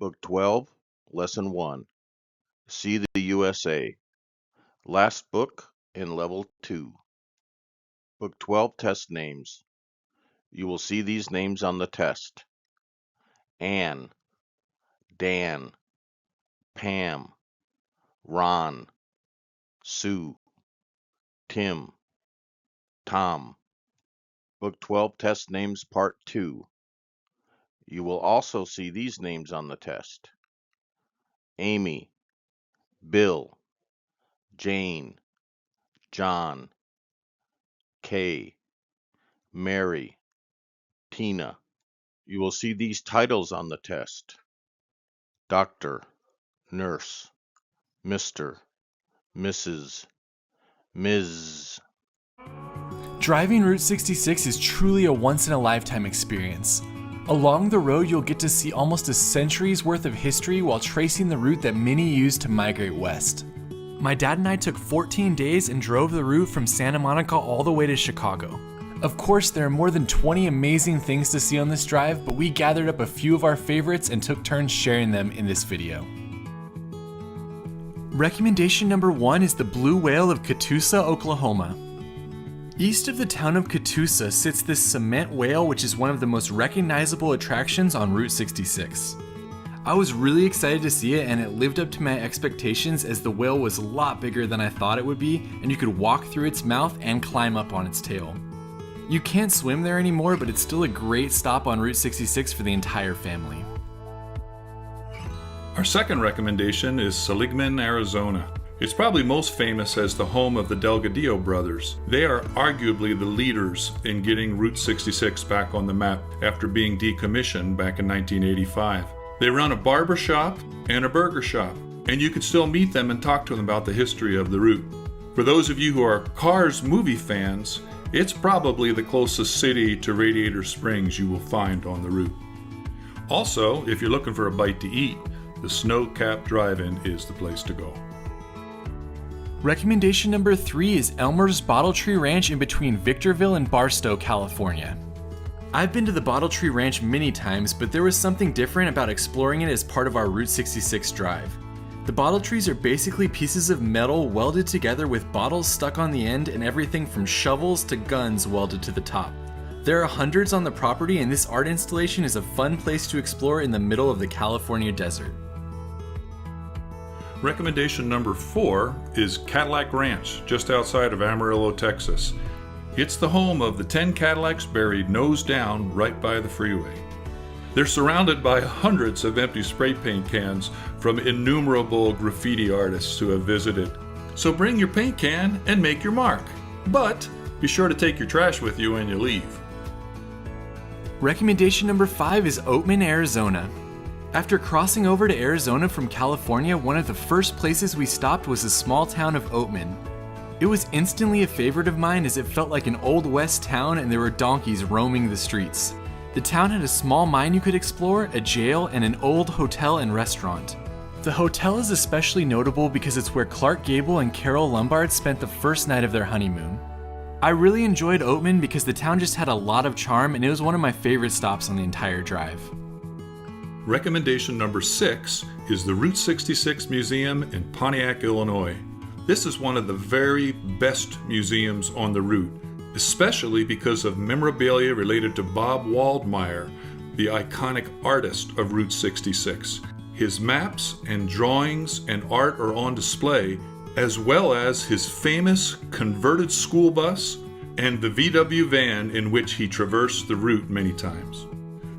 Book 12, Lesson 1. See the USA. Last book in Level 2. Book 12 Test Names. You will see these names on the test. Ann, Dan, Pam, Ron, Sue, Tim, Tom. Book 12 Test Names Part 2. You will also see these names on the test. Amy, Bill, Jane, John, Kay, Mary, Tina. You will see these titles on the test. Doctor, Nurse, Mr., Mrs., Ms. Driving Route 66 is truly a once-in-a-lifetime experience. Along the road, you'll get to see almost a century's worth of history while tracing the route that many used to migrate west. My dad and I took 14 days and drove the route from Santa Monica all the way to Chicago. Of course, there are more than 20 amazing things to see on this drive, but we gathered up a few of our favorites and took turns sharing them in this video. Recommendation number 1 is the Blue Whale of Catoosa, Oklahoma. East of the town of Catoosa sits this cement whale, which is one of the most recognizable attractions on Route 66. I was really excited to see it, and it lived up to my expectations as the whale was a lot bigger than I thought it would be, and you could walk through its mouth and climb up on its tail. You can't swim there anymore, but it's still a great stop on Route 66 for the entire family. Our second recommendation is Seligman, Arizona. It's probably most famous as the home of the Delgadillo brothers. They are arguably the leaders in getting Route 66 back on the map after being decommissioned back in 1985. They run a barber shop and a burger shop, and you can still meet them and talk to them about the history of the route. For those of you who are Cars movie fans, it's probably the closest city to Radiator Springs you will find on the route. Also, if you're looking for a bite to eat, the Snow-Capped Drive-In is the place to go. Recommendation number 3 is Elmer's Bottle Tree Ranch in between Victorville and Barstow, California. I've been to the Bottle Tree Ranch many times, but there was something different about exploring it as part of our Route 66 drive. The bottle trees are basically pieces of metal welded together with bottles stuck on the end and everything from shovels to guns welded to the top. There are hundreds on the property, and this art installation is a fun place to explore in the middle of the California desert. Recommendation number 4 is Cadillac Ranch, just outside of Amarillo, Texas. It's the home of the 10 Cadillacs buried nose down right by the freeway. They're surrounded by hundreds of empty spray paint cans from innumerable graffiti artists who have visited. So bring your paint can and make your mark. But be sure to take your trash with you when you leave. Recommendation number 5 is Oatman, Arizona. After crossing over to Arizona from California, one of the first places we stopped was the small town of Oatman. It was instantly a favorite of mine as it felt like an old west town and there were donkeys roaming the streets. The town had a small mine you could explore, a jail, and an old hotel and restaurant. The hotel is especially notable because it's where Clark Gable and Carol Lombard spent the first night of their honeymoon. I really enjoyed Oatman because the town just had a lot of charm, and it was one of my favorite stops on the entire drive. Recommendation number 6 is the Route 66 Museum in Pontiac, Illinois. This is one of the very best museums on the route, especially because of memorabilia related to Bob Waldmeyer, the iconic artist of Route 66. His maps and drawings and art are on display, as well as his famous converted school bus and the VW van in which he traversed the route many times.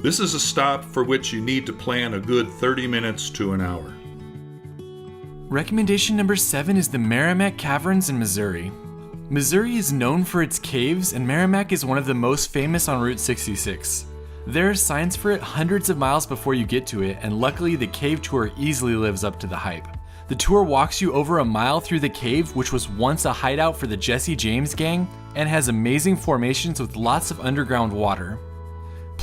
This is a stop for which you need to plan a good 30 minutes to an hour. Recommendation number 7 is the Merrimack Caverns in Missouri. Missouri is known for its caves, and Merrimack is one of the most famous on Route 66. There are signs for it hundreds of miles before you get to it, and luckily the cave tour easily lives up to the hype. The tour walks you over a mile through the cave, which was once a hideout for the Jesse James gang, and has amazing formations with lots of underground water.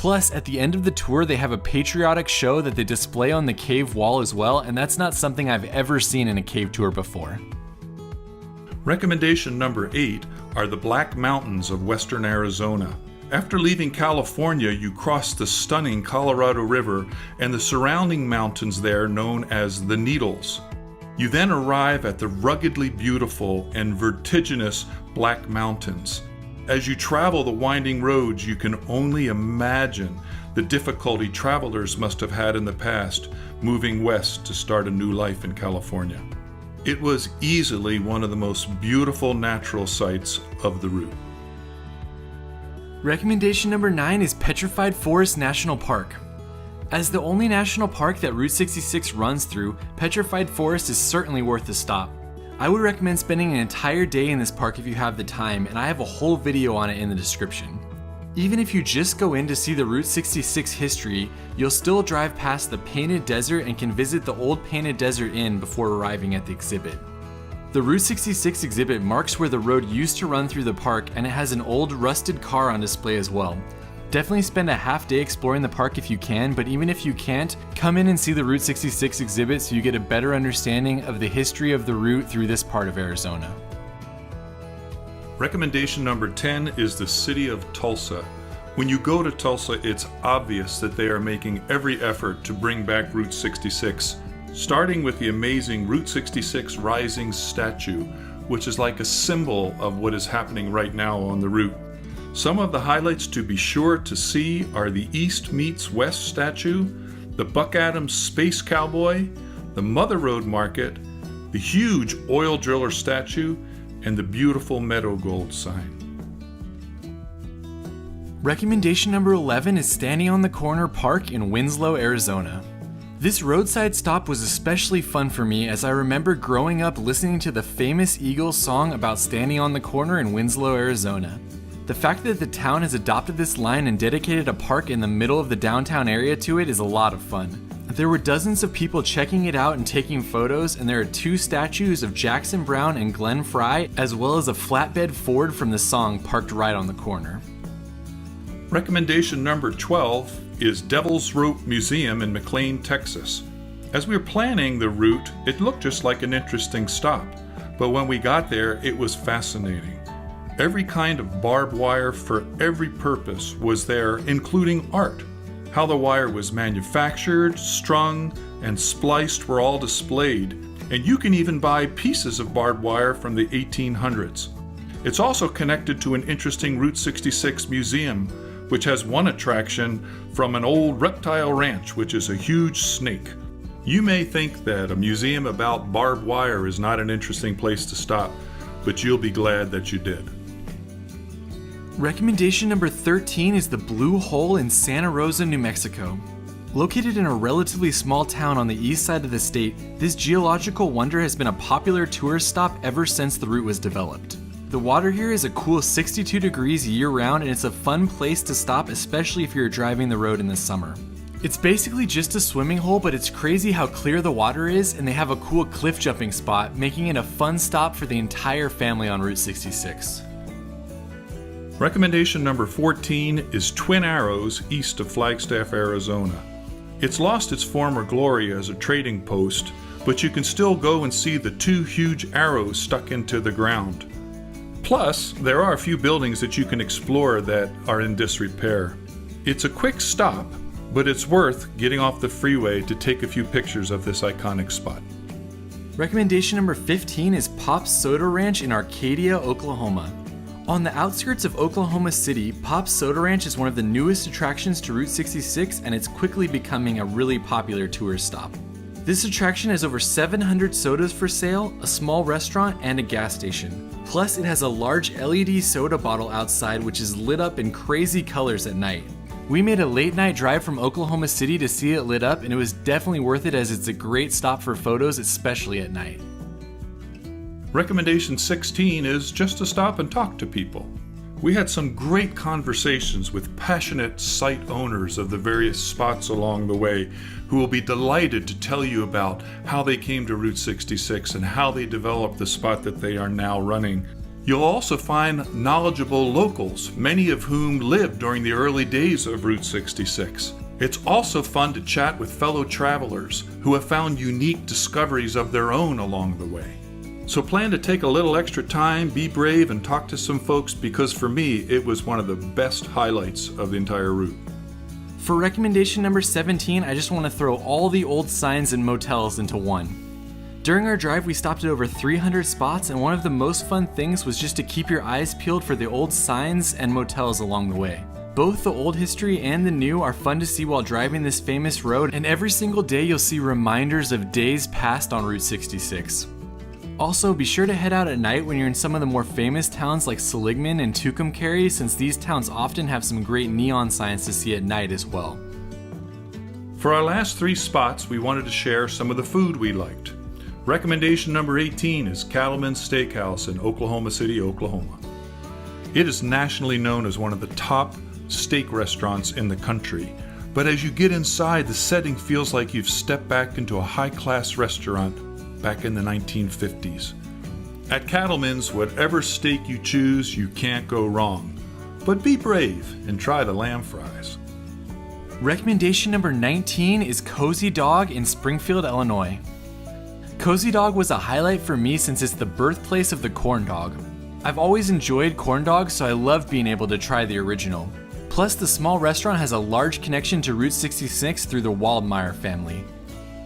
Plus, at the end of the tour, they have a patriotic show that they display on the cave wall as well, and that's not something I've ever seen in a cave tour before. Recommendation number 8 are the Black Mountains of western Arizona. After leaving California, you cross the stunning Colorado River and the surrounding mountains there known as the Needles. You then arrive at the ruggedly beautiful and vertiginous Black Mountains. As you travel the winding roads, you can only imagine the difficulty travelers must have had in the past moving west to start a new life in California. It was easily one of the most beautiful natural sights of the route. Recommendation number 9 is Petrified Forest National Park. As the only national park that Route 66 runs through, Petrified Forest is certainly worth a stop. I would recommend spending an entire day in this park if you have the time, and I have a whole video on it in the description. Even if you just go in to see the Route 66 history, you'll still drive past the Painted Desert and can visit the old Painted Desert Inn before arriving at the exhibit. The Route 66 exhibit marks where the road used to run through the park, and it has an old rusted car on display as well. Definitely spend a half day exploring the park if you can, but even if you can't, come in and see the Route 66 exhibit so you get a better understanding of the history of the route through this part of Arizona. Recommendation number 10 is the city of Tulsa. When you go to Tulsa, it's obvious that they are making every effort to bring back Route 66, starting with the amazing Route 66 Rising statue, which is like a symbol of what is happening right now on the route. Some of the highlights to be sure to see are the East Meets West statue, the Buck Adams Space Cowboy, the Mother Road Market, the huge oil driller statue, and the beautiful Meadow Gold sign. Recommendation number 11 is Standing on the Corner Park in Winslow, Arizona. This roadside stop was especially fun for me as I remember growing up listening to the famous Eagles song about standing on the corner in Winslow, Arizona. The fact that the town has adopted this line and dedicated a park in the middle of the downtown area to it is a lot of fun. There were dozens of people checking it out and taking photos, and there are 2 statues of Jackson Browne and Glenn Frey, as well as a flatbed Ford from the song parked right on the corner. Recommendation number 12 is Devil's Rope Museum in McLean, Texas. As we were planning the route, it looked just like an interesting stop, but when we got there, it was fascinating. Every kind of barbed wire for every purpose was there, including art. How the wire was manufactured, strung, and spliced were all displayed, and you can even buy pieces of barbed wire from the 1800s. It's also connected to an interesting Route 66 museum, which has one attraction from an old reptile ranch, which is a huge snake. You may think that a museum about barbed wire is not an interesting place to stop, but you'll be glad that you did. Recommendation number 13 is the Blue Hole in Santa Rosa, New Mexico. Located in a relatively small town on the east side of the state, this geological wonder has been a popular tourist stop ever since the route was developed. The water here is a cool 62 degrees year-round, and it's a fun place to stop, especially if you're driving the road in the summer. It's basically just a swimming hole, but it's crazy how clear the water is, and they have a cool cliff jumping spot, making it a fun stop for the entire family on Route 66. Recommendation number 14 is Twin Arrows east of Flagstaff, Arizona. It's lost its former glory as a trading post, but you can still go and see the 2 huge arrows stuck into the ground. Plus, there are a few buildings that you can explore that are in disrepair. It's a quick stop, but it's worth getting off the freeway to take a few pictures of this iconic spot. Recommendation number 15 is Pop's Soda Ranch in Arcadia, Oklahoma. On the outskirts of Oklahoma City, Pop's Soda Ranch is one of the newest attractions to Route 66, and it's quickly becoming a really popular tourist stop. This attraction has over 700 sodas for sale, a small restaurant, and a gas station. Plus, it has a large LED soda bottle outside which is lit up in crazy colors at night. We made a late night drive from Oklahoma City to see it lit up, and it was definitely worth it as it's a great stop for photos, especially at night. Recommendation 16 is just to stop and talk to people. We had some great conversations with passionate site owners of the various spots along the way who will be delighted to tell you about how they came to Route 66 and how they developed the spot that they are now running. You'll also find knowledgeable locals, many of whom lived during the early days of Route 66. It's also fun to chat with fellow travelers who have found unique discoveries of their own along the way. So plan to take a little extra time, be brave, and talk to some folks because for me, it was one of the best highlights of the entire route. For recommendation number 17, I just want to throw all the old signs and motels into one. During our drive, we stopped at over 300 spots, and one of the most fun things was just to keep your eyes peeled for the old signs and motels along the way. Both the old history and the new are fun to see while driving this famous road, and every single day you'll see reminders of days past on Route 66. Also, be sure to head out at night when you're in some of the more famous towns like Seligman and Tucumcari, since these towns often have some great neon signs to see at night as well. For our last 3 spots, we wanted to share some of the food we liked. Recommendation number 18 is Cattleman's Steakhouse in Oklahoma City, Oklahoma. It is nationally known as one of the top steak restaurants in the country, but as you get inside, the setting feels like you've stepped back into a high-class restaurant back in the 1950s. At Cattleman's, whatever steak you choose, you can't go wrong. But be brave and try the lamb fries. Recommendation number 19 is Cozy Dog in Springfield, Illinois. Cozy Dog was a highlight for me since it's the birthplace of the corn dog. I've always enjoyed corn dogs, so I love being able to try the original. Plus, the small restaurant has a large connection to Route 66 through the Waldmeyer family.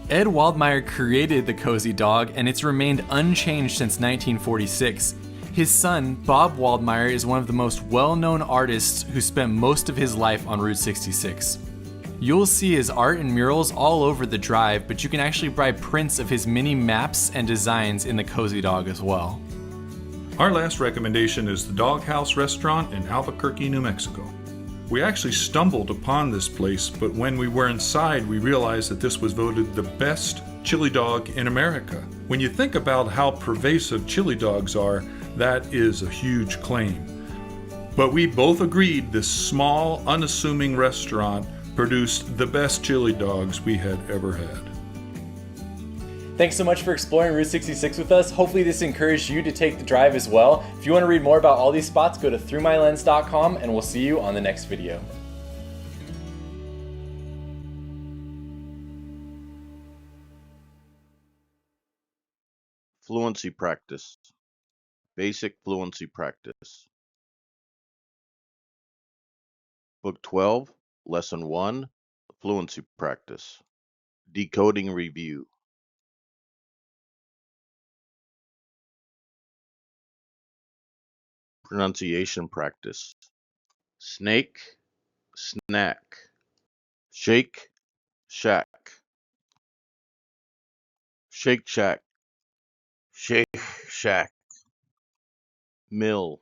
Ed Waldmeyer created the Cozy Dog, and it's remained unchanged since 1946. His son, Bob Waldmeyer, is one of the most well-known artists who spent most of his life on Route 66. You'll see his art and murals all over the drive, but you can actually buy prints of his mini maps and designs in the Cozy Dog as well. Our last recommendation is the Doghouse Restaurant in Albuquerque, New Mexico. We actually stumbled upon this place, but when we were inside, we realized that this was voted the best chili dog in America. When you think about how pervasive chili dogs are, that is a huge claim. But we both agreed this small, unassuming restaurant produced the best chili dogs we had ever had. Thanks so much for exploring Route 66 with us. Hopefully this encouraged you to take the drive as well. If you want to read more about all these spots, go to throughmylens.com, and we'll see you on the next video. Fluency practice. Basic fluency practice. Book 12, Lesson 1, Fluency practice. Decoding review. Pronunciation practice. Snake, snack. Shake, shack. Shake shack. Shake shack. Mill,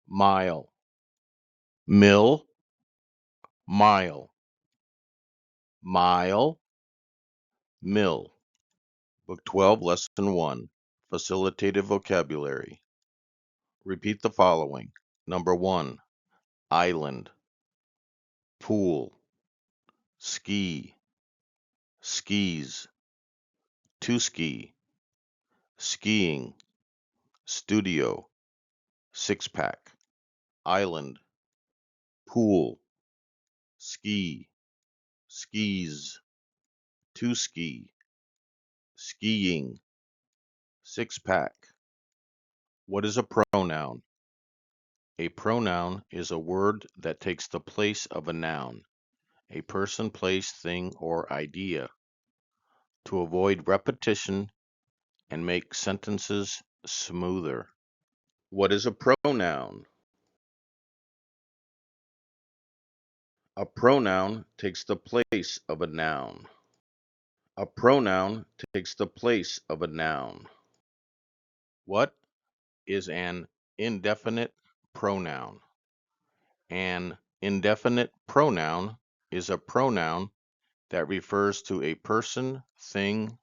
mile. Mill, mile. Mile, mill. Book 12, Lesson 1, Facilitated Vocabulary. Repeat the following. Number 1, island, pool, ski, skis, to ski, skiing, studio, six-pack, island, pool, ski, skis, to ski, skiing, six-pack. What is a pronoun? A pronoun is a word that takes the place of a noun, a person, place, thing, or idea, to avoid repetition and make sentences smoother. What is a pronoun? A pronoun takes the place of a noun. A pronoun takes the place of a noun. What is an indefinite pronoun? An indefinite pronoun is a pronoun that refers to a person, thing,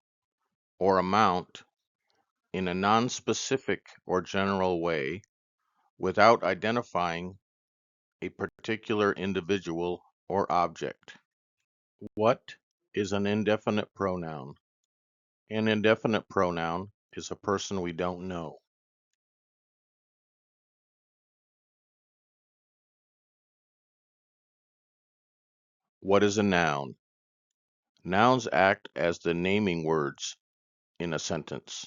or amount in a non-specific or general way without identifying a particular individual or object. What is an indefinite pronoun? An indefinite pronoun is a person we don't know. What is a noun? Nouns act as the naming words in a sentence.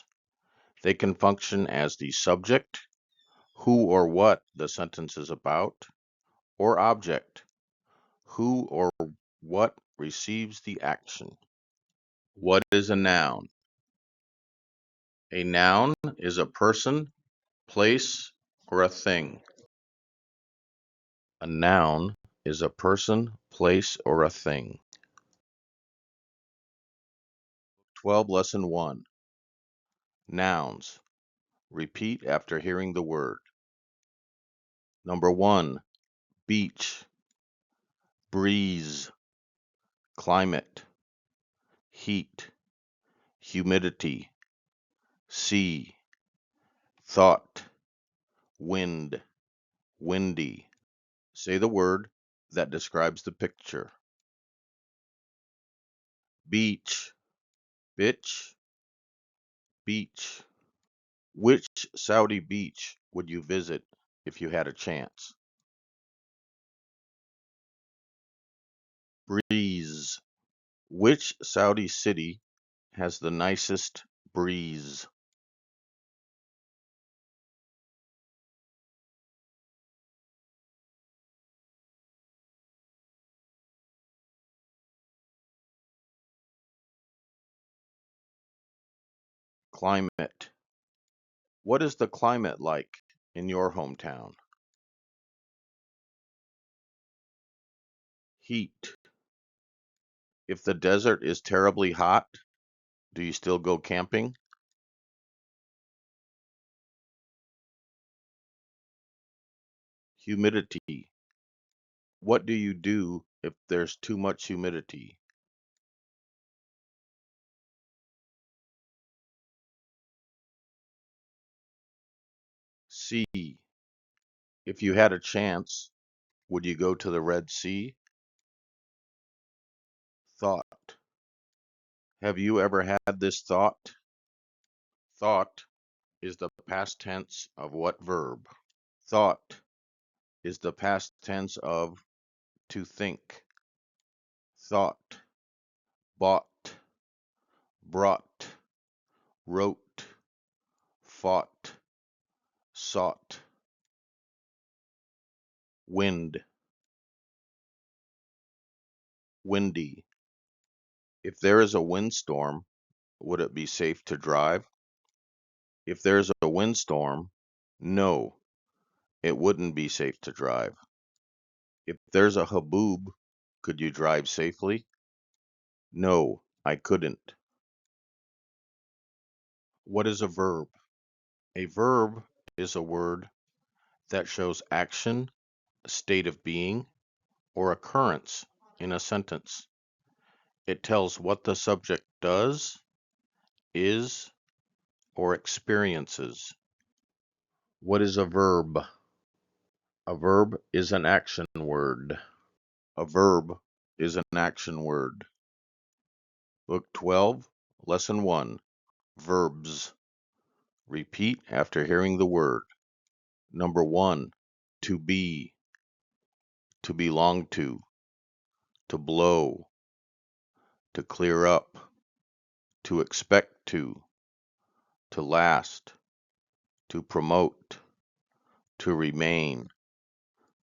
They can function as the subject, who or what the sentence is about, or object, who or what receives the action. What is a noun? A noun is a person, place, or a thing. A noun is a person, place, or a thing. 12 Lesson 1. Nouns. Repeat after hearing the word. Number 1. Beach, breeze, climate, heat, humidity, sea, thought, wind, windy. Say the word that describes the picture. Beach, bitch, beach. Which Saudi beach would you visit if you had a chance? Breeze. Which Saudi city has the nicest breeze? Climate. What is the climate like in your hometown? Heat. If the desert is terribly hot, do you still go camping? Humidity. What do you do if there's too much humidity? Sea. If you had a chance, would you go to the Red Sea? Thought. Have you ever had this thought? Thought is the past tense of what verb? Thought is the past tense of to think. Thought, bought, brought, wrote, fought, sought. Wind, windy. If there is a windstorm, would it be safe to drive? If there's a windstorm, no, it wouldn't be safe to drive. If there's a haboob, could you drive safely? No, I couldn't. What is a verb? A verb is a word that shows action, state of being, or occurrence in a sentence. It tells what the subject does, is, or experiences. What is a verb? A verb is an action word. A verb is an action word. Book 12, Lesson 1. Verbs. Repeat after hearing the word. Number 1. To be, to belong to blow, to clear up, to expect to last, to promote, to remain,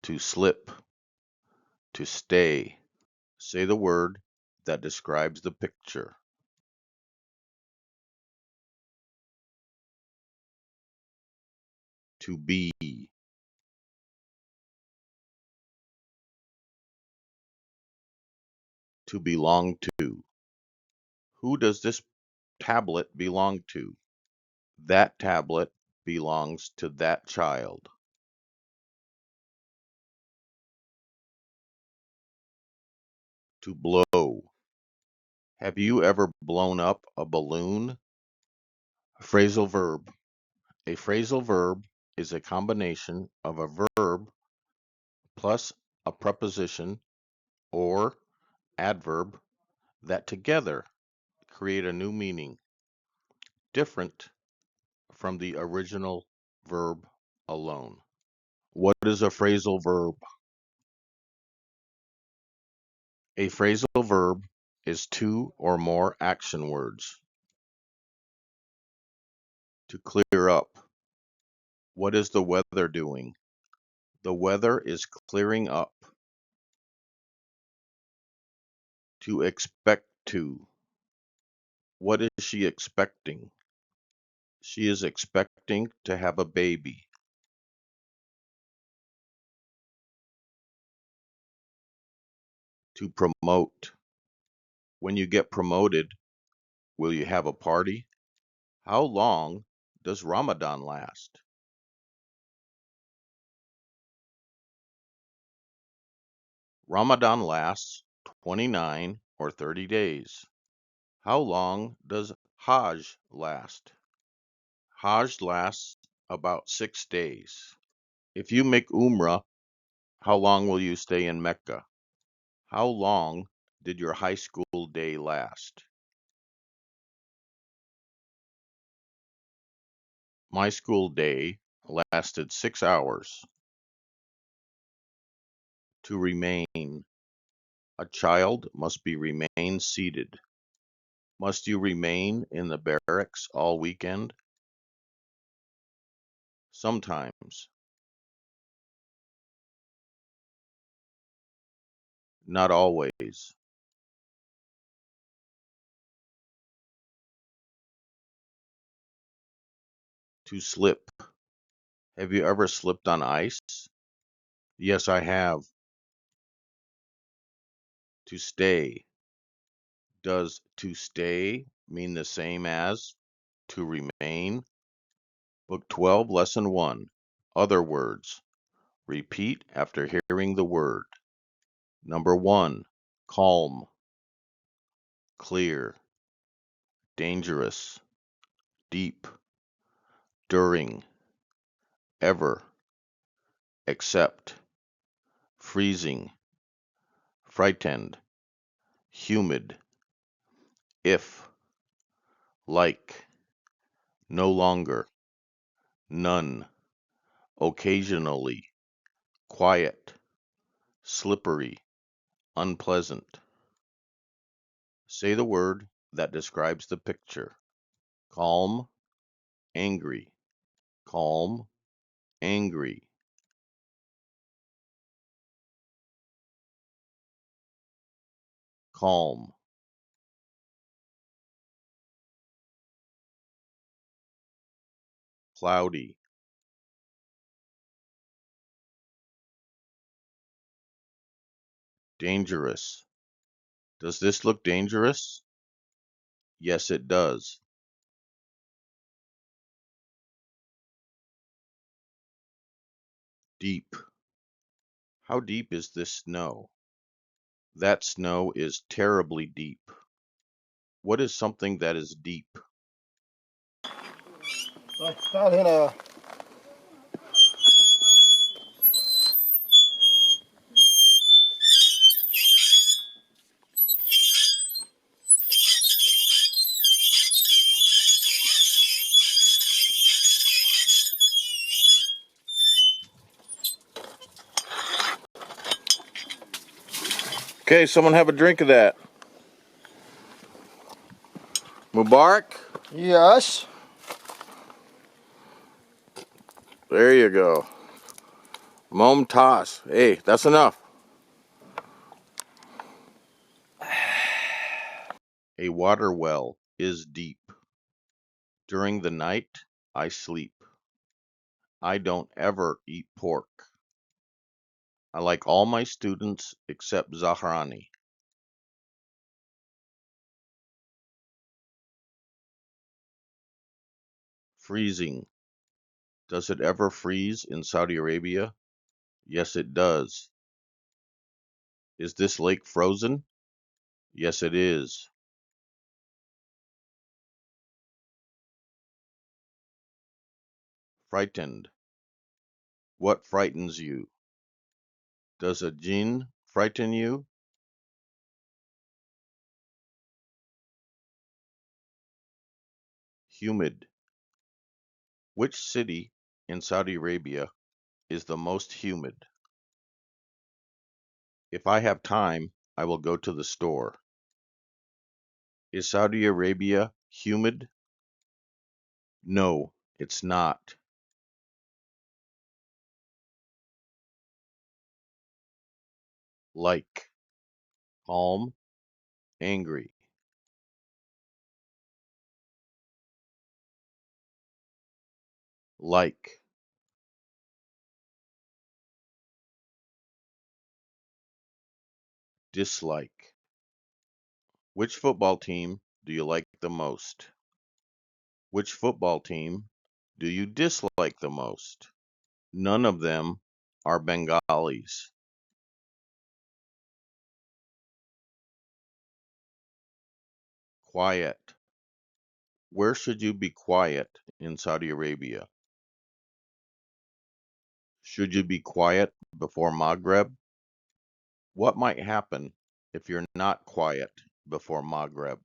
to slip, to stay. Say the word that describes the picture. To be, to belong to. Who does this tablet belong to? That tablet belongs to that child. To blow. Have you ever blown up a balloon? Phrasal verb. A phrasal verb is a combination of a verb plus a preposition or adverb that together create a new meaning, different from the original verb alone. What is a phrasal verb? A phrasal verb is two or more action words. To clear up. What is the weather doing? The weather is clearing up. To expect to. What is she expecting? She is expecting to have a baby. To promote. When you get promoted, will you have a party? How long does Ramadan last? Ramadan lasts 29 or 30 days. How long does Hajj last? Hajj lasts about 6 days. If you make Umrah, how long will you stay in Mecca? How long did your high school day last? My school day lasted 6 hours. To remain. A child must be remain seated. Must you remain in the barracks all weekend? Sometimes. Not always. To slip. Have you ever slipped on ice? Yes, I have. To stay. Does to stay mean the same as to remain? Book 12, Lesson 1. Other words. Repeat after hearing the word. Number 1. Calm, clear, dangerous, deep, during, ever, except, freezing, frightened, humid, if, like, no longer, none, occasionally, quiet, slippery, unpleasant. Say the word that describes the picture. Calm, angry, calm, angry, calm, cloudy, dangerous. Does this look dangerous? Yes, it does. Deep. How deep is this snow? That snow is terribly deep. What is something that is deep? Okay, someone have a drink of that. Mubarak? Yes. There you go. Mom toss. Hey, that's enough. A water well is deep. During the night, I sleep. I don't ever eat pork. I like all my students except Zahrani. Freezing. Does it ever freeze in Saudi Arabia? Yes, it does. Is this lake frozen? Yes, it is. Frightened. What frightens you? Does a jinn frighten you? Humid. Which city in Saudi Arabia is the most humid? If I have time, I will go to the store. Is Saudi Arabia humid? No, It's not. Like. Calm. Angry. Like. Dislike. Which football team do you like the most? Which football team do you dislike the most? None of them are Bengalis. Quiet. Where should you be quiet in Saudi Arabia? Should you be quiet before Maghreb? What might happen if you're not quiet before Maghreb?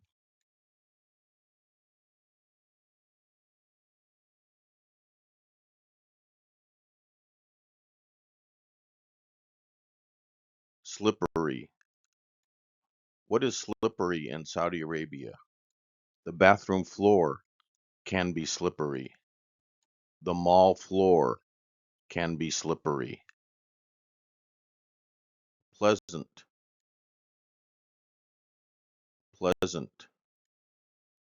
Slippery. What is slippery in Saudi Arabia? The bathroom floor can be slippery. The mall floor can be slippery. Pleasant. Pleasant.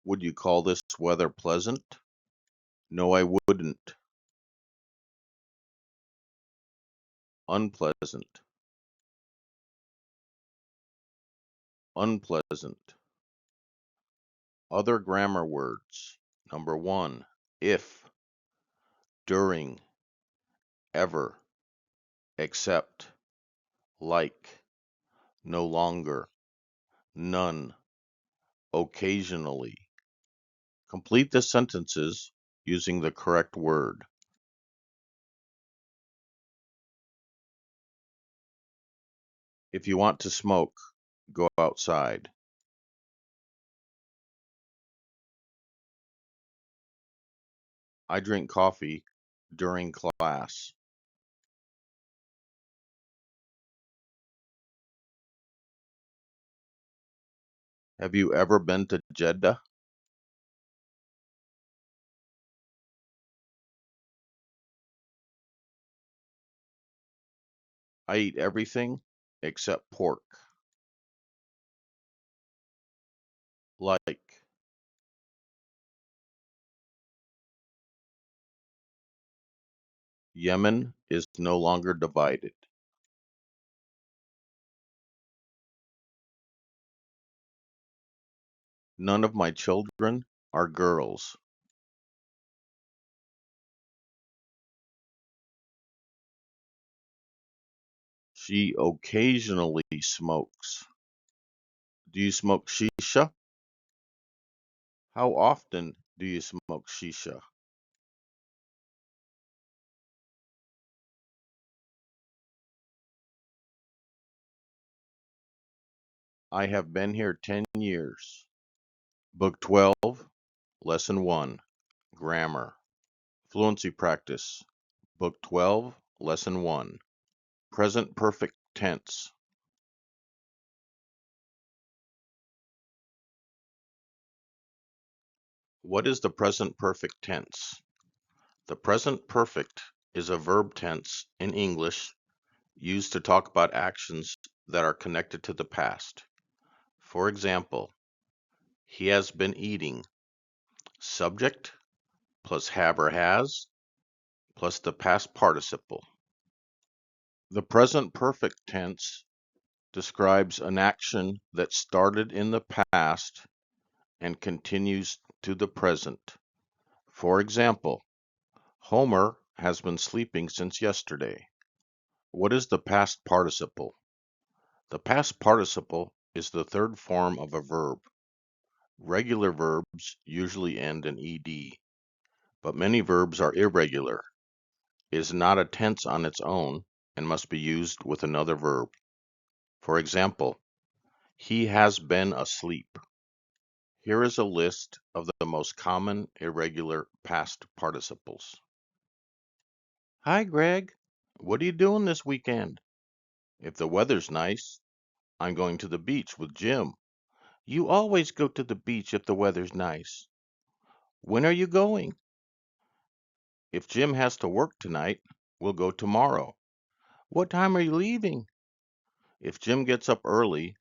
Would you call this weather pleasant? No, I wouldn't. Unpleasant. Unpleasant. Other grammar words. Number 1, if, during, ever, except, like, no longer, none, occasionally. Complete the sentences using the correct word. If you want to smoke, go outside. I drink coffee during class. Have you ever been to Jeddah? I eat everything except pork. Like. Yemen is no longer divided. None of my children are girls. She occasionally smokes. Do you smoke shisha? How often do you smoke shisha? I have been here 10 years. Book 12, Lesson 1, Grammar. Fluency Practice. Book 12, Lesson 1. Present Perfect Tense. What is the present perfect tense? The present perfect is a verb tense in English used to talk about actions that are connected to the past. For example, he has been eating. Subject plus have or has plus the past participle. The present perfect tense describes an action that started in the past and continues to the present. For example, Homer has been sleeping since yesterday. What is the past participle? The past participle is the third form of a verb. Regular verbs usually end in ed, but many verbs are irregular. It is not a tense on its own and must be used with another verb. For example, he has been asleep. Here is a list of the most common irregular past participles. Hi, Greg. What are you doing this weekend? If the weather's nice, I'm going to the beach with Jim. You always go to the beach if the weather's nice. When are you going? If Jim has to work tonight, we'll go tomorrow. What time are you leaving? If Jim gets up early,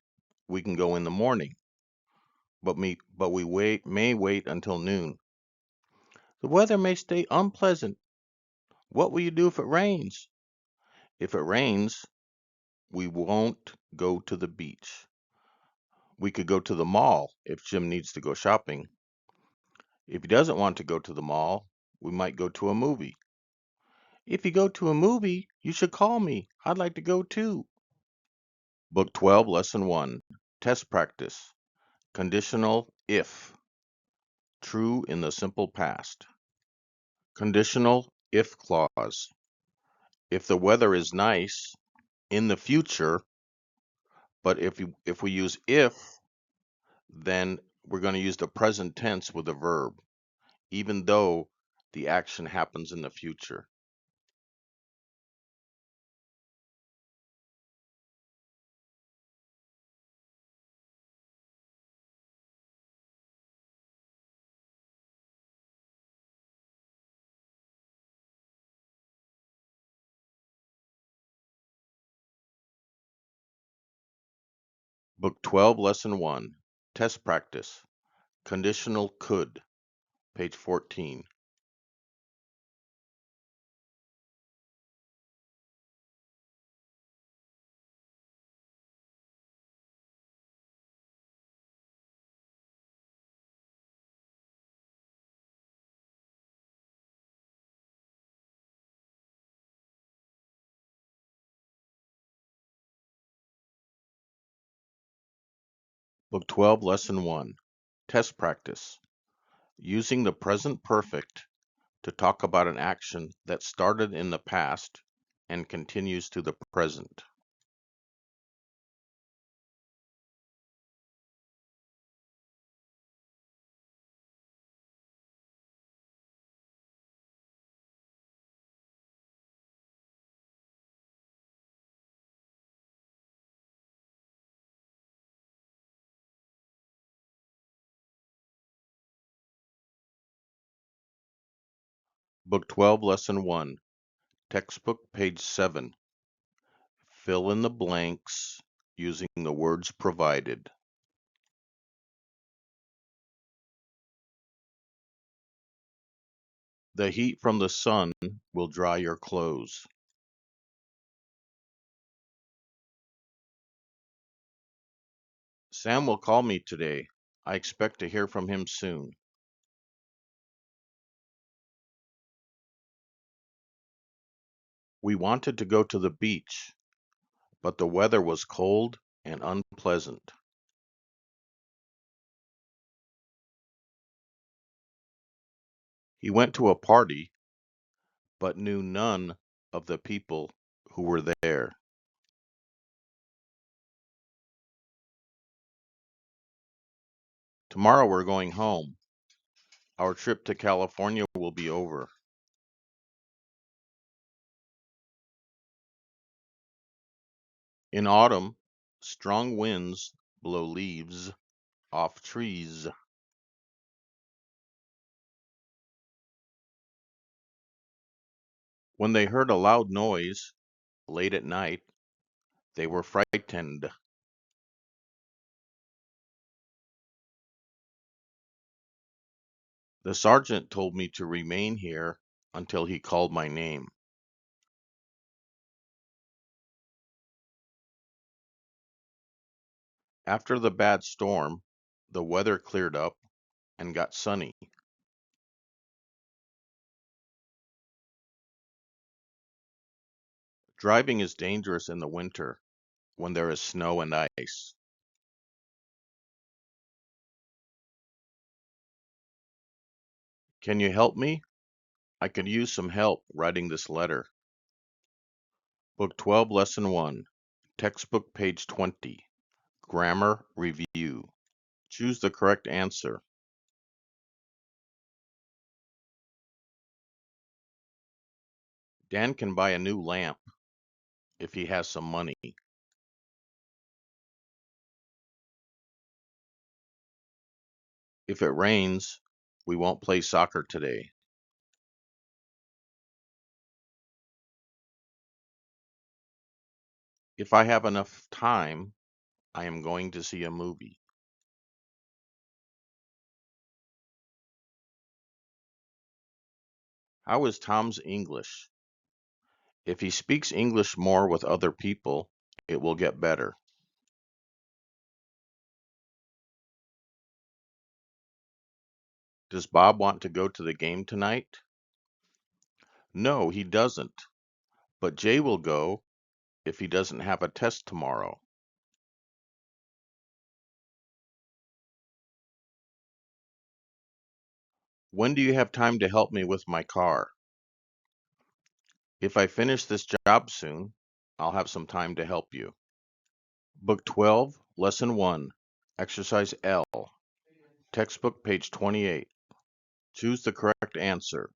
we can go in the morning, but we may wait until noon. The weather may stay unpleasant. What will you do if it rains? If it rains, we won't go to the beach. We could go to the mall if Jim needs to go shopping. If he doesn't want to go to the mall, we might go to a movie. If you go to a movie, you should call me. I'd like to go too. Book 12, Lesson 1. Test Practice. Conditional if. True in the simple past. Conditional if clause. If the weather is nice in the future, but if we use if, then we're going to use the present tense with a verb, even though the action happens in the future. Book 12, Lesson 1. Test Practice. Conditional could. Page 14. Book 12, Lesson 1. Test Practice. Using the present perfect to talk about an action that started in the past and continues to the present. Book 12, Lesson 1. Textbook, page 7. Fill in the blanks using the words provided. The heat from the sun will dry your clothes. Sam will call me today. I expect to hear from him soon. We wanted to go to the beach, but the weather was cold and unpleasant. He went to a party, but knew none of the people who were there. Tomorrow we're going home. Our trip to California will be over. In autumn, strong winds blow leaves off trees. When they heard a loud noise late at night, they were frightened. The sergeant told me to remain here until he called my name. After the bad storm, the weather cleared up and got sunny. Driving is dangerous in the winter when there is snow and ice. Can you help me? I could use some help writing this letter. Book 12, Lesson 1. Textbook, page 20. Grammar Review. Choose the correct answer. Dan can buy a new lamp if he has some money. If it rains, we won't play soccer today. If I have enough time, I am going to see a movie. How is Tom's English? If he speaks English more with other people, it will get better. Does Bob want to go to the game tonight? No, he doesn't. But Jay will go if he doesn't have a test tomorrow. When do you have time to help me with my car? If I finish this job soon, I'll have some time to help you. Book 12, Lesson 1, Exercise L, textbook page 28. Choose the correct answer.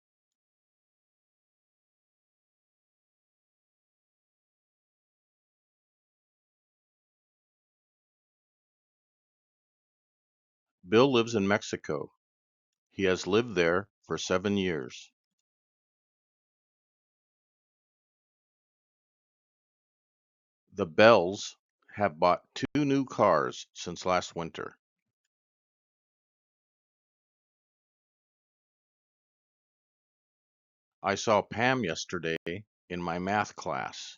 Bill lives in Mexico. He has lived there for 7 years. The Bells have bought 2 new cars since last winter. I saw Pam yesterday in my math class.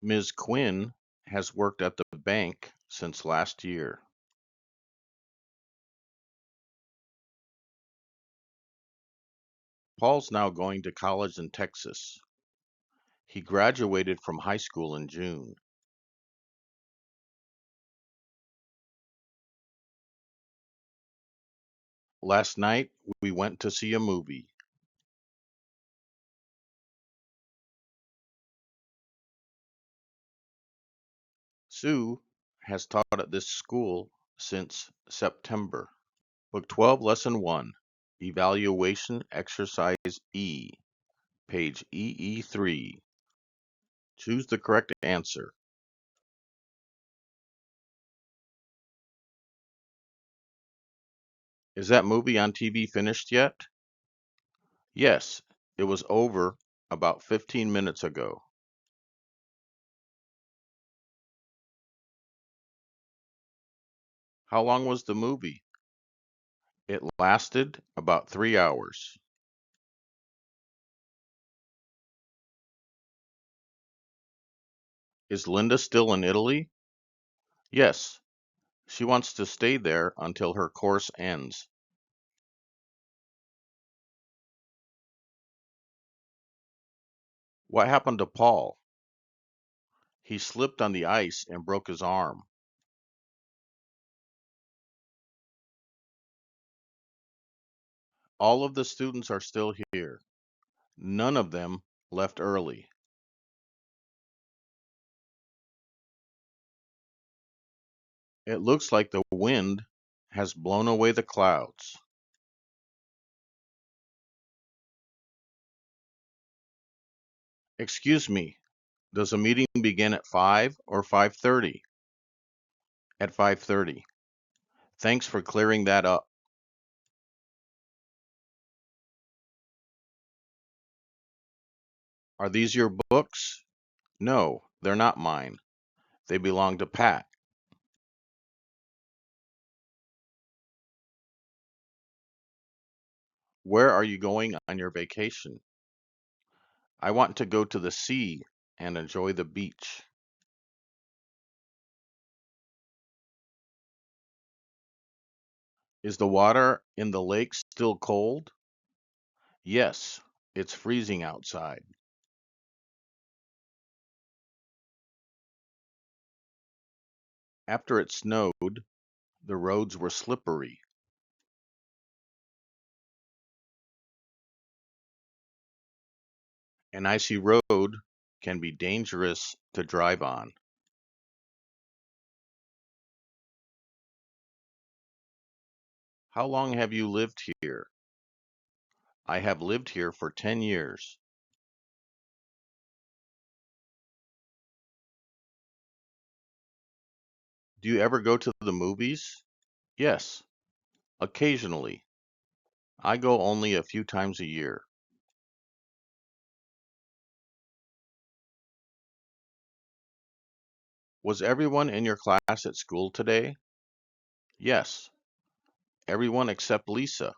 Ms. Quinn has worked at the bank since last year. Paul's now going to college in Texas. He graduated from high school in June. Last night, we went to see a movie. Sue has taught at this school since September. Book 12, Lesson 1, Evaluation Exercise E, page EE3. Choose the correct answer. Is that movie on TV finished yet? Yes, it was over about 15 minutes ago. How long was the movie? It lasted about 3 hours. Is Linda still in Italy? Yes, she wants to stay there until her course ends. What happened to Paul? He slipped on the ice and broke his arm. All of the students are still here. None of them left early. It looks like the wind has blown away the clouds. Excuse me, does a meeting begin at 5 or 5:30? At 5:30. Thanks for clearing that up. Are these your books? No, they're not mine. They belong to Pat. Where are you going on your vacation? I want to go to the sea and enjoy the beach. Is the water in the lake still cold? Yes, it's freezing outside. After it snowed, the roads were slippery. An icy road can be dangerous to drive on. How long have you lived here? I have lived here for 10 years. Do you ever go to the movies? Yes, occasionally. I go only a few times a year. Was everyone in your class at school today? Yes, everyone except Lisa.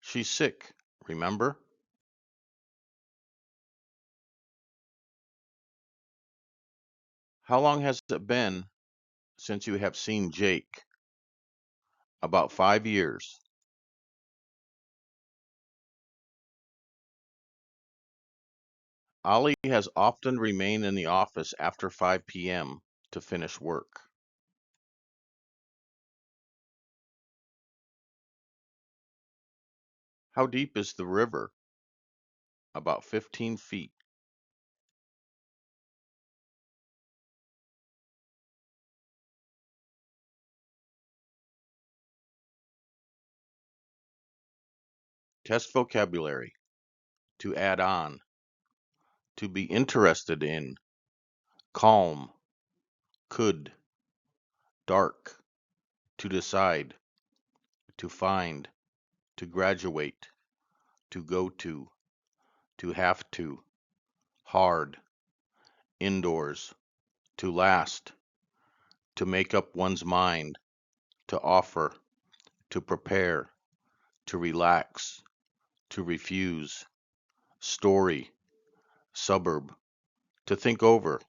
She's sick, remember? How long has it been since you have seen Jake? About 5 years. Ollie has often remained in the office after 5 p.m. to finish work. How deep is the river? About 15 feet. Test vocabulary. To add on. To be interested in. Calm. Could. Dark. To decide. To find. To graduate. To go to. To have to. Hard. Indoors. To last. To make up one's mind. To offer. To prepare. To relax. To refuse. Story. Suburb. To think over.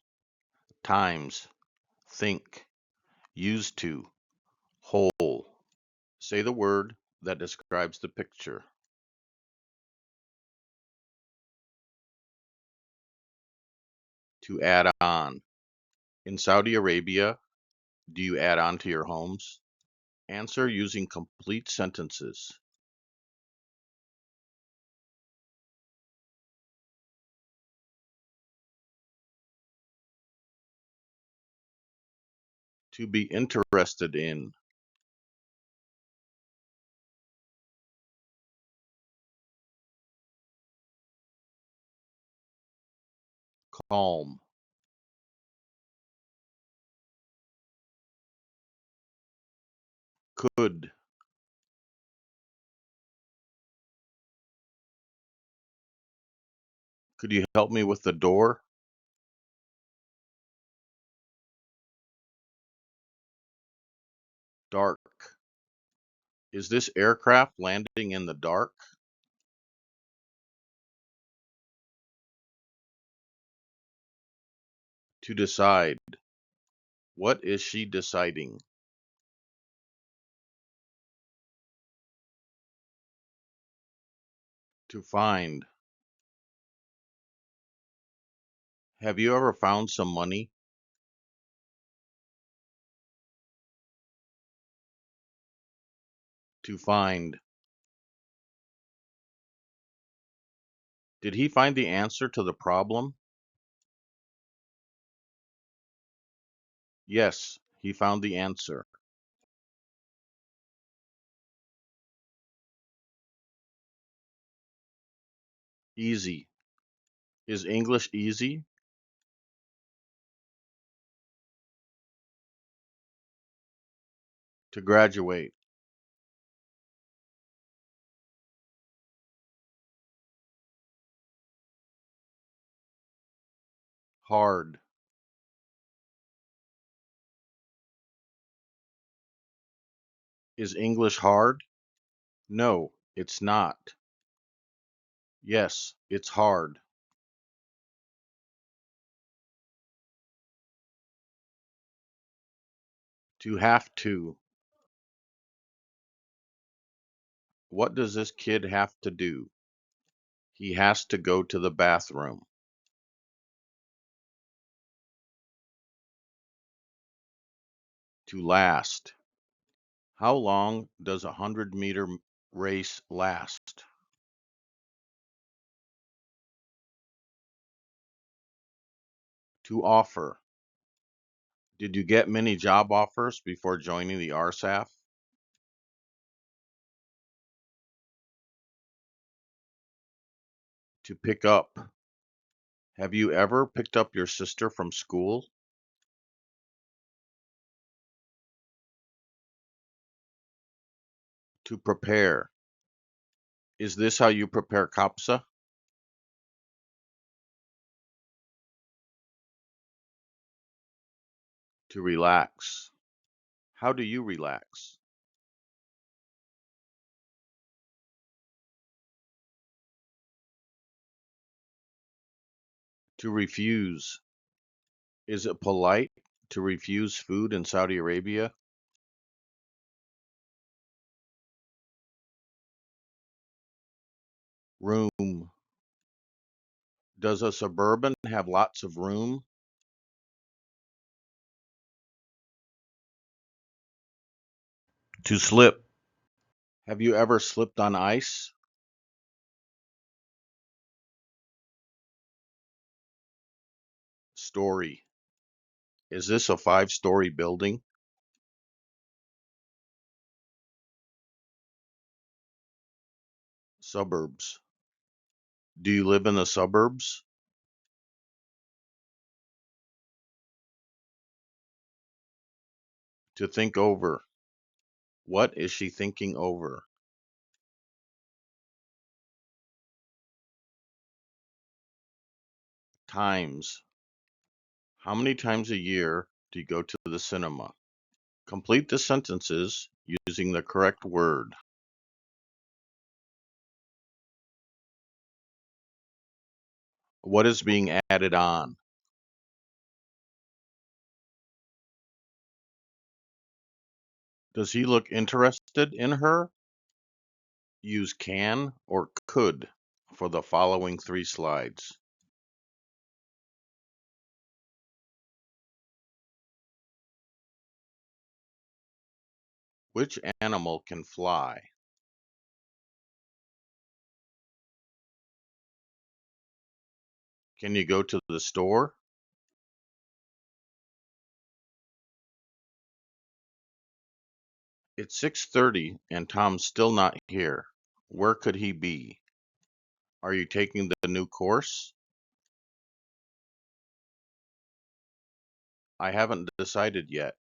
Times. Think. Used to. Whole. Say the word that describes the picture. To add on. In Saudi Arabia, do you add on to your homes? Answer using complete sentences. To be interested in. Calm. Could. Could you help me with the door? Dark. Is this aircraft landing in the dark? To decide. What is she deciding? To find. Have you ever found some money? To find. Did he find the answer to the problem? Yes, he found the answer. Easy. Is English easy? To graduate. Hard. Is English hard? No, it's not. Yes, it's hard. To have to. What does this kid have to do? He has to go to the bathroom. To last. How long does a 100-meter race last? To offer. Did you get many job offers before joining the RSAF? To pick up. Have you ever picked up your sister from school? To prepare. Is this how you prepare kapsa? To relax. How do you relax? To refuse. Is it polite to refuse food in Saudi Arabia? Room. Does a suburban have lots of room? To slip. Have you ever slipped on ice? Story. Is this a 5-story building? Suburbs. Do you live in the suburbs? To think over. What is she thinking over? Times. How many times a year do you go to the cinema? Complete the sentences using the correct word. What is being added on? Does he look interested in her? Use can or could for the following 3 slides. Which animal can fly? Can you go to the store? It's 6:30 and Tom's still not here. Where could he be? Are you taking the new course? I haven't decided yet.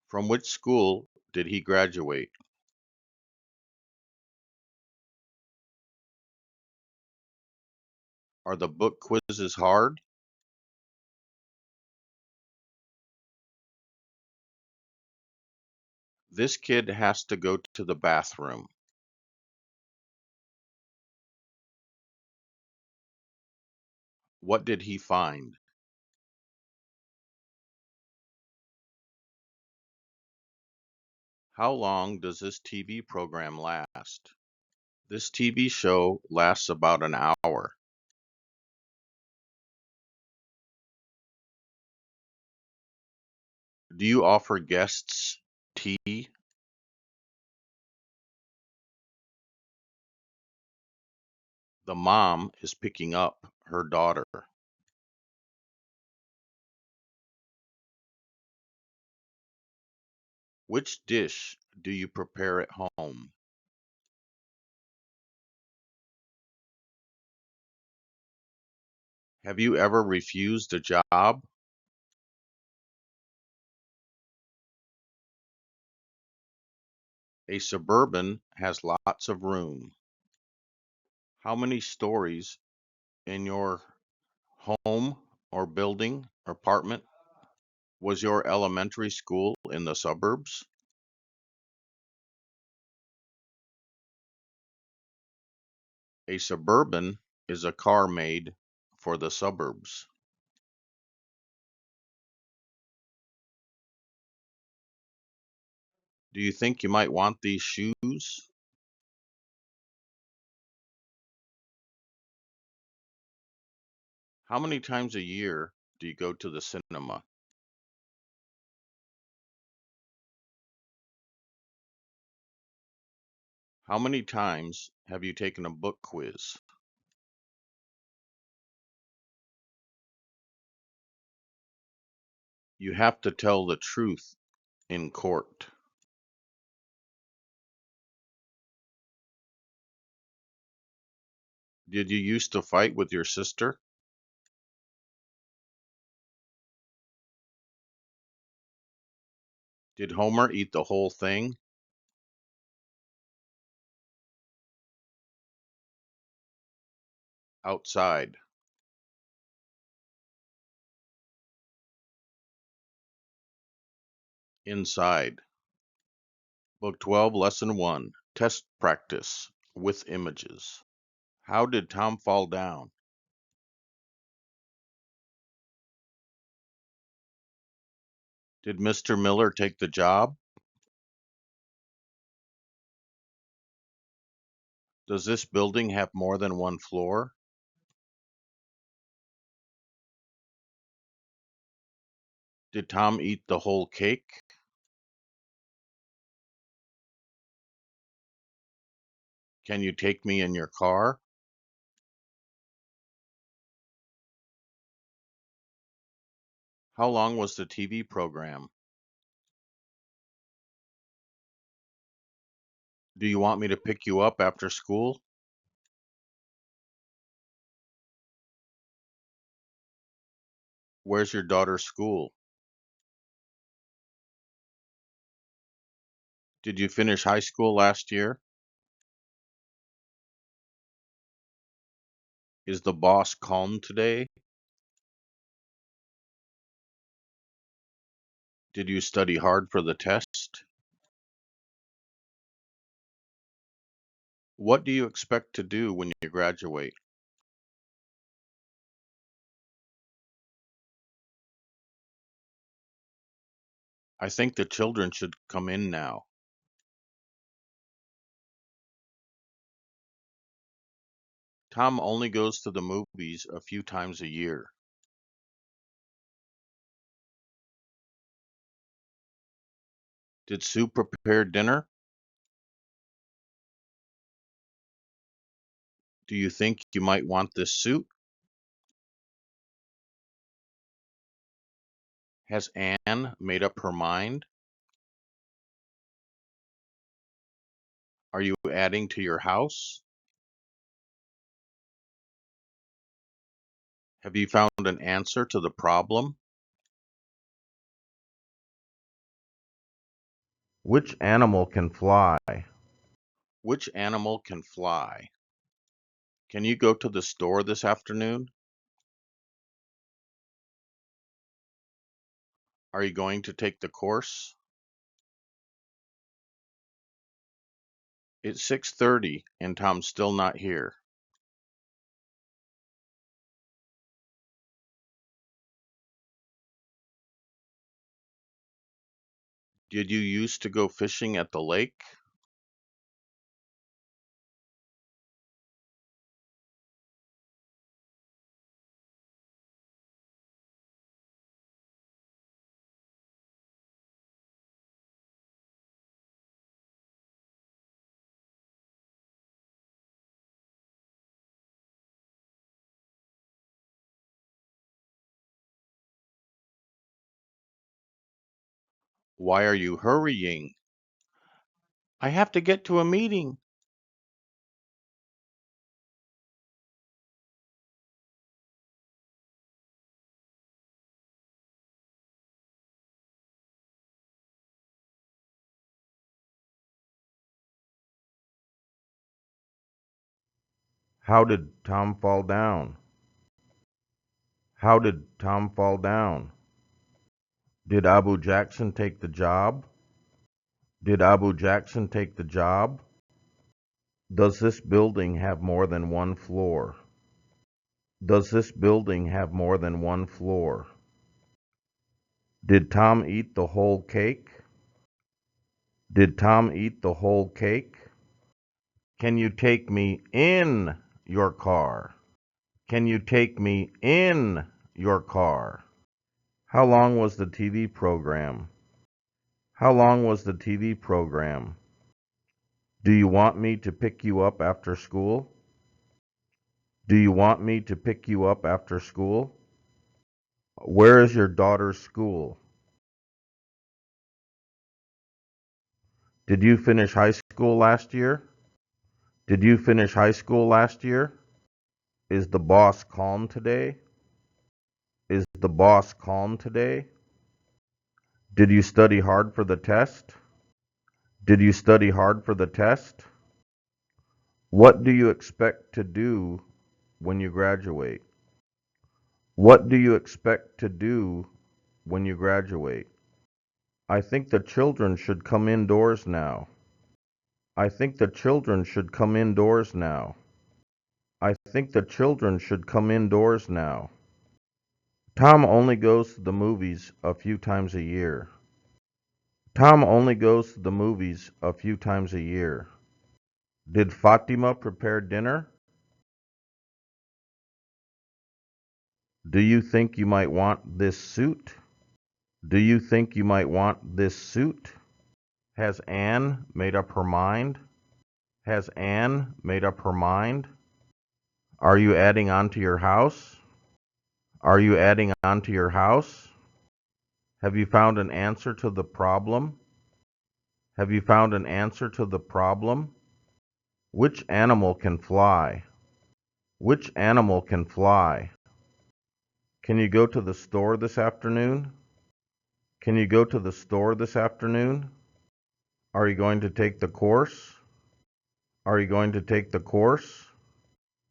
From which school did he graduate? Are the book quizzes hard? This kid has to go to the bathroom. What did he find? How long does this TV program last? This TV show lasts about an hour. Do you offer guests tea? The mom is picking up her daughter. Which dish do you prepare at home? Have you ever refused a job? A suburban has lots of room. How many stories in your home or building or apartment? Was your elementary school in the suburbs? A suburban is a car made for the suburbs. Do you think you might want these shoes? How many times a year do you go to the cinema? How many times have you taken a book quiz? You have to tell the truth in court. Did you used to fight with your sister? Did Homer eat the whole thing? outside, inside. Book 12, Lesson 1, Test Practice with Images. How did Tom fall down? Did Mr. Miller take the job? Does this building have more than one floor? Did Tom eat the whole cake? Can you take me in your car? How long was the TV program? Do you want me to pick you up after school? Where's your daughter's school? Did you finish high school last year? Is the boss calm today? Did you study hard for the test? What do you expect to do when you graduate? I think the children should come in now. Tom only goes to the movies a few times a year. Did Sue prepare dinner? Do you think you might want this suit? Has Anne made up her mind? Are you adding to your house? Have you found an answer to the problem? Which animal can fly? Which animal can fly? Can you go to the store this afternoon? Are you going to take the course? It's 6:30 and Tom's still not here. Did you used to go fishing at the lake? Why are you hurrying? I have to get to a meeting. How did Tom fall down? How did Tom fall down? Did Abu Jackson take the job? Did Abu Jackson take the job? Does this building have more than one floor? Does this building have more than one floor? Did Tom eat the whole cake? Did Tom eat the whole cake? Can you take me in your car? Can you take me in your car? How long was the TV program? How long was the TV program? Do you want me to pick you up after school? Do you want me to pick you up after school? Where is your daughter's school? Did you finish high school last year? Did you finish high school last year? Is the boss calm today? Is the boss calm today? Did you study hard for the test? Did you study hard for the test? What do you expect to do when you graduate? What do you expect to do when you graduate? I think the children should come indoors now. I think the children should come indoors now. I think the children should come indoors now. Tom only goes to the movies a few times a year. Tom only goes to the movies a few times a year. Did Fatima prepare dinner? Do you think you might want this suit? Do you think you might want this suit? Has Anne made up her mind? Has Anne made up her mind? Are you adding on to your house? Are you adding on to your house? Have you found an answer to the problem? Have you found an answer to the problem? Which animal can fly? Which animal can fly? Can you go to the store this afternoon? Can you go to the store this afternoon? Are you going to take the course? Are you going to take the course?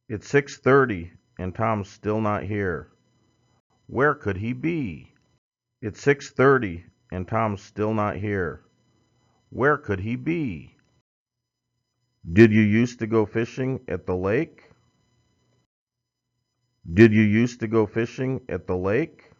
It's 6:30 and Tom's still not here. Where could he be? It's 6:30 and Tom's still not here. Where could he be? Did you used to go fishing at the lake? Did you used to go fishing at the lake?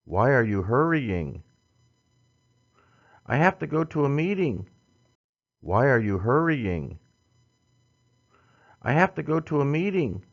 Why are you hurrying? I have to go to a meeting. Why are you hurrying? I have to go to a meeting.